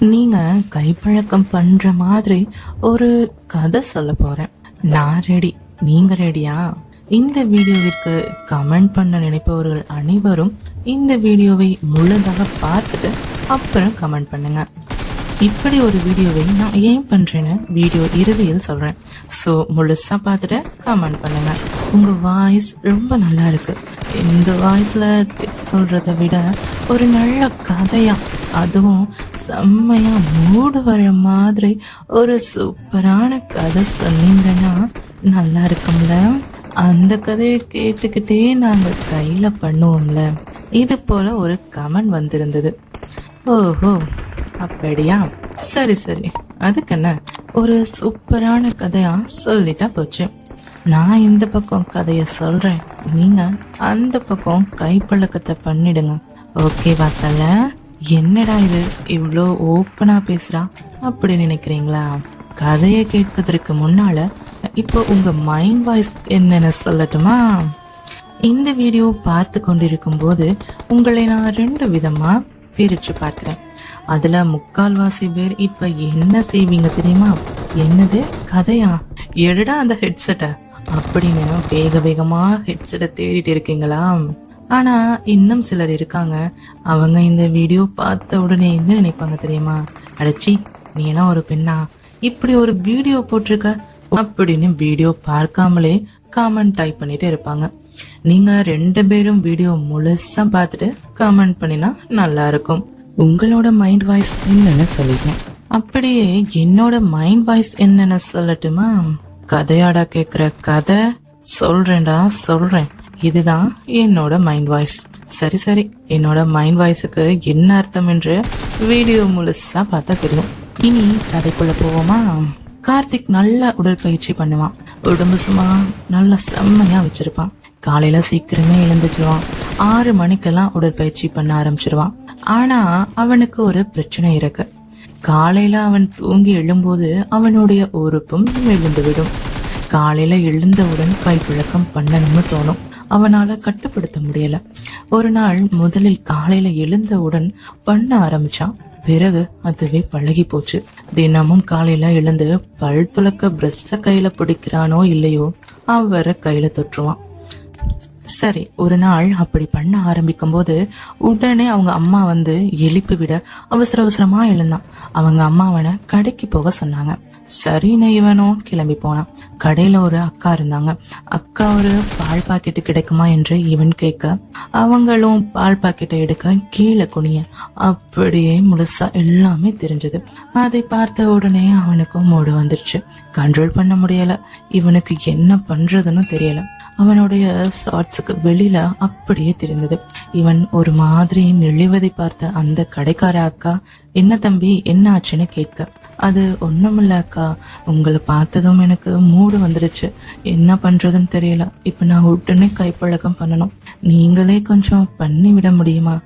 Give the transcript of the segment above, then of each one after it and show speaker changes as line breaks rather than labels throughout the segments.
நீங்க கைப்பழக்கம் பண்ற மாதிரி ஒரு கதை சொல்ல போறேன். நான் ரெடி, நீங்க ரெடியா? இந்த வீடியோவிற்கு கமெண்ட் பண்ண நினைப்பவர்கள் அனைவரும் இந்த வீடியோவை முழுதாக பார்த்துட்டு அப்புறம் கமெண்ட் பண்ணுங்க. இப்படி ஒரு வீடியோவை நான் ஏன் பண்றேன்னு வீடியோ இறுதியில் சொல்றேன். ஸோ முழுசா பார்த்துட்டு கமெண்ட் பண்ணுங்க. உங்க வாய்ஸ் ரொம்ப நல்லா இருக்கு. இந்த வாய்ஸ்ல டிப்ஸ் சொல்றதை விட ஒரு நல்ல கதையா, அதுவும் செம்மையா மூடு வர மாதிரி ஒரு சூப்பரான கதை சொன்னீங்கன்னா நல்லா இருக்கும்ல. அந்த கதையை கேட்டுக்கிட்டே நாங்க கையில பண்ணுவோம்ல. இது போல ஒரு கமெண்ட் வந்திருந்தது. ஓஹோ அப்படியா, சரி சரி, அதுக்கு என்ன, ஒரு சூப்பரான கதையா சொல்லிட்டா போச்சு. நான் இந்த பக்கம் கதைய சொல்றேன், நீங்க அந்த பக்கம் கைப்பழக்கத்தை பண்ணிடுங்க. ஓகே வாத்தல? என்னடா இது இவ்வளோ ஓப்பனா பேசுறா அப்படி நினைக்கிறீங்களா? கதையை கேட்பதற்கு முன்னால இப்போ உங்க மைண்ட் வாய்ஸ் என்னன்னு சொல்லட்டுமா? இந்த வீடியோ பார்த்து கொண்டிருக்கும் போது உங்களை நான் 2 விதமா பிரிச்சு பார்க்கிறேன். அதுல முக்கால்வாசி பேர் இப்ப என்ன செய்வீங்க தெரியுமா? என்னது கதையா, எடுடா அந்த ஹெட்செட்டை அப்படின்னு வேக வேகமா ஹெட்செட்டை தேடிட்டு இருக்கீங்களா? ஆனா இன்னும் சிலர் இருக்காங்க, அவங்க இந்த வீடியோ பார்த்த உடனே என்ன நினைப்பாங்க தெரியுமா? அடச்சி, நீ எல்லாம் ஒரு பெண்ணா, இப்படி ஒரு வீடியோ போட்டிருக்க அப்படின்னு வீடியோ பார்க்காமலே கமெண்ட் டைப் பண்ணிட்டு இருப்பாங்க. நீங்க 2 பேரும் வீடியோ முழுசா பார்த்துட்டு கமெண்ட் பண்ணினா நல்லா இருக்கும். உங்களோட மைண்ட் வாய்ஸ் என்னன்னு சொல்லிட்டேன், அப்படியே என்னோட மைண்ட் வாய்ஸ் என்னன்னு சொல்லட்டுமா? கதையாடா கேக்குற கதை? சொல்றேன்டா சொல்றேன், இதுதான் என்னோட மைண்ட் வாய்ஸ். சரி சரி, என்னோட மைண்ட் வாய்ஸுக்கு என்ன அர்த்தம் என்று வீடியோ முழுசா பார்த்தா தெரியும். இனி கதைக்குள்ள போவோமா? கார்த்திக் நல்ல உடற்பயிற்சி பண்ணுவான். உடம்பு சும்மா நல்ல செம்மையா வச்சிருப்பான். காலையில சீக்கிரமே எழுந்துச்சிருவான். 6 மணிக்கெல்லாம் உடற்பயிற்சி பண்ண ஆரம்பிச்சிருவான். ஆனா அவனுக்கு ஒரு பிரச்சனை இருக்கு. காலையில அவன் தூங்கி எழும்போது அவனுடைய உறுப்பும் விழுந்து விடும். காலையில எழுந்தவுடன் கைப்பழக்கம் பண்ணணும்னு தோணும். அவனால கட்டுப்படுத்த முடியல. ஒரு நாள் முதலில் காலையில எழுந்தவுடன் பண்ண ஆரம்பிச்சான். பிறகு அதுவே பழகி போச்சு. தினமும் காலையில எழுந்து பல் துளக்க பிரஷ கையில பிடிக்கிறானோ இல்லையோ அவரை கையில தொற்றுவான். சரி, ஒரு நாள் அப்படி பண்ண ஆரம்பிக்கும் போது உடனே அவங்க அம்மா வந்து எழுப்பி விட அவசர அவசரமா எழுந்தான். அவங்க அம்மா அவனை கடைக்கு போக சொன்னாங்க. சரின்னு இவனும் கிளம்பி போனான். கடையில ஒரு அக்கா இருந்தாங்க. அக்கா ஒரு பால் பாக்கெட்டு கிடைக்குமா என்று இவன் கேட்க, அவங்களும் பால் பாக்கெட்டை எடுக்க கீழே குனிய அப்படியே முழுசா எல்லாமே தெரிஞ்சது. அதை பார்த்த உடனே அவனுக்கும் மூடு வந்துருச்சு. கண்ட்ரோல் பண்ண முடியல. இவனுக்கு என்ன பண்றதுன்னு தெரியல. அவனுடைய ஷார்ட்ஸுக்கு வெளியில அப்படியே தெரிந்தது. இவன் ஒரு மாதிரி நெளிவதை பார்த்த அந்த கடைக்கார அக்கா, என்ன தம்பி என்ன ஆச்சுன்னு கேட்க, அது ஒண்ணுமில்ல அக்கா, உங்களை பார்த்ததும் எனக்கு மூடு வந்துடுச்சு, என்ன பண்றதுன்னு தெரியல, இப்ப நான் உடனே கைப்பழக்கம் பண்ணணும், நீங்களே கொஞ்சம் பண்ணி விட முடியுமா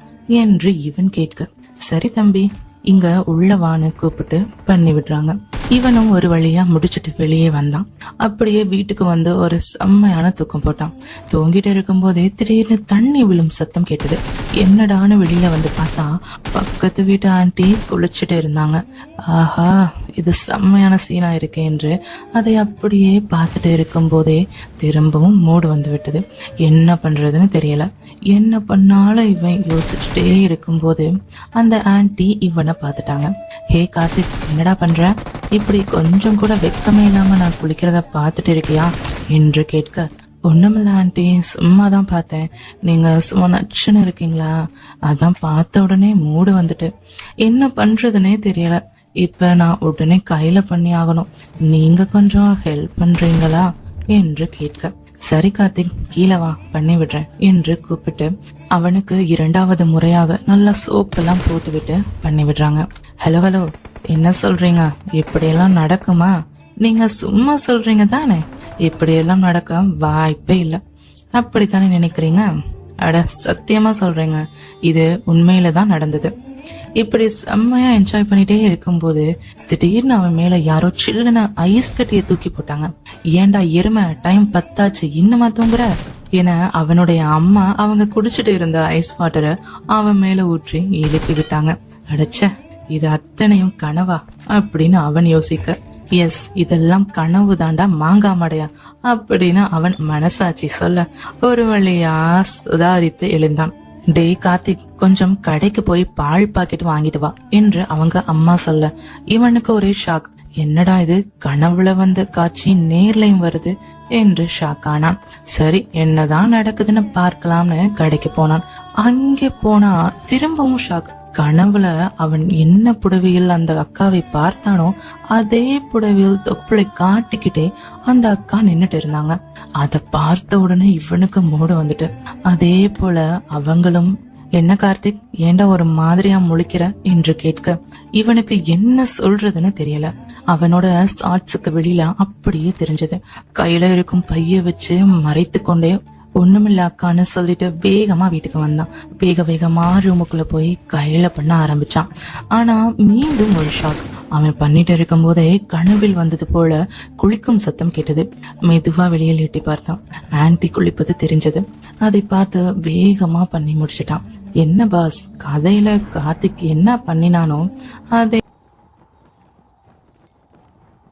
என்று இவன் கேட்க, சரி தம்பி இங்க உள்ளவான்னு கூப்பிட்டு பண்ணி விடுறாங்க. இவனும் ஒரு வழியா முடிச்சுட்டு வெளியே வந்தான். அப்படியே வீட்டுக்கு வந்து ஒரு செம்மையான தூக்கம் போட்டான். தூங்கிட்டு இருக்கும் போதே திடீர்னு தண்ணி விழும் சத்தம் கேட்டது. என்னடான்னு வெளியில வந்து பார்த்தா பக்கத்து வீட்டு ஆண்டி குளிச்சுட்டு இருந்தாங்க. ஆஹா, இது செம்மையான சீனா இருக்கே என்று அதை அப்படியே பார்த்துட்டு இருக்கும் போதே திரும்பவும் மூடு வந்து விட்டது. என்ன பண்றதுன்னு தெரியல. என்ன பண்ணாலும் இவன் யோசிச்சுட்டே இருக்கும் போது அந்த ஆண்டி இவனை பார்த்துட்டாங்க. ஹே கார்த்திக், என்னடா பண்ற? இப்படி கொஞ்சம் கூட வெக்கமே இல்லாம நான் குளிக்கிறத பார்த்துட்டு இருக்கியா என்று கேட்க, ஒண்ணுமில்ல ஆண்டி, சும்மா தான் பார்த்தேன், நீங்க சும்மா நச்சுன்னு இருக்கீங்களா, அதான் பார்த்த உடனே மூடு வந்துட்டு, என்ன பண்றதுன்னே தெரியல, இப்ப நான் உடனே கையில பண்ணி ஆகணும், நீங்க கொஞ்சம் ஹெல்ப் பண்றீங்களா என்று கேட்க, சரி கார்த்திக் கீழே வா பண்ணி விடுறேன் என்று கூப்பிட்டு அவனுக்கு 2வது முறையாக நல்லா சோப்பெல்லாம் போட்டு விட்டு பண்ணி விடுறாங்க. ஹலோ ஹலோ, என்ன சொல்றீங்க? இப்படியெல்லாம் நடக்குமா? நீங்க சும்மா சொல்றீங்க தானே, இப்படியெல்லாம் நடக்க வாய்ப்பே இல்லை, அப்படித்தானே நினைக்கிறீங்க? அட சத்தியமா சொல்றேங்க, இது உண்மையில தான் நடந்தது. இப்படி செம்மையா என்ஜாய் பண்ணிட்டே இருக்கும்போது திடீர்னு அவன் மேல யாரோ சில்லுன்னு ஐஸ் கட்டியை தூக்கி போட்டாங்க. ஏண்டா எருமை, டைம் 10 இன்னுமா தூங்குற என அவனுடைய அம்மா அவங்க குடிச்சிட்டு இருந்த ஐஸ் வாட்டரை அவன் மேல ஊற்றி எழுப்பி விட்டாங்க. அடைச்ச, இது அத்தனையும் கனவா அப்படின்னு அவன் யோசிக்க, எஸ் இதெல்லாம் கனவு தாண்டா மாங்காமடையா அப்படின்னு அவன் மனசாட்சி சொல்ல ஒரு வழியா சுதாரித்து எழுந்தான். டே கார்த்திக், கொஞ்சம் கடைக்கு போய் பால் பாக்கெட் வாங்கிட்டு வா என்று அவங்க அம்மா சொல்ல இவனுக்கு ஒரே ஷாக். என்னடா இது, கனவுல வந்த காட்சி நேர்லயும் வருது என்று ஷாக் ஆனான். சரி என்னதான் நடக்குதுன்னு பார்க்கலாம்னு கடைக்கு போனான். அங்கே போனா திரும்பவும் ஷாக். கனவுல அவன் என்ன புடவையில் அந்த அக்காவை பார்த்தானோ அதே புடவையில் தொப்புளை காட்டிக்கிட்டே அந்த அக்கா நின்னுட்டு இருந்தாங்க. அத பார்த்த உடனே இவனுக்கு மூடு வந்துட்டு, அதே போல அவங்களும் என்ன கார்த்திக் ஏண்டா ஒரு மாதிரியா முழிக்கிற என்று கேட்க இவனுக்கு என்ன சொல்றதுன்னு தெரியல. அவனோட ஷார்ட்ஸுக்கு வெளியில அப்படியே தெரிஞ்சது. கையில இருக்கும் பைய வச்சு மறைத்து கொண்டே ஒண்ணுமில்ல அக்கான்னு சொல்லிட்டு வேகமா வீட்டுக்கு வந்தான். வேகமா ரூமுக்குள்ள போய் கையில பண்ண ஆரம்பிச்சான். ஆனா மீண்டும் ஒரு ஷாக். அவன் பண்ணிட்டு இருக்கும் போதே கனவில் வந்தது போல குளிக்கும் சத்தம் கேட்டது. மெதுவா வெளியில் எட்டி பார்த்தான். ஆன்டி குளிப்பது தெரிஞ்சது. அதை பார்த்து வேகமா பண்ணி முடிச்சிட்டான். என்ன பாஸ், கதையில கார்த்திக் என்ன பண்ணினானோ அதை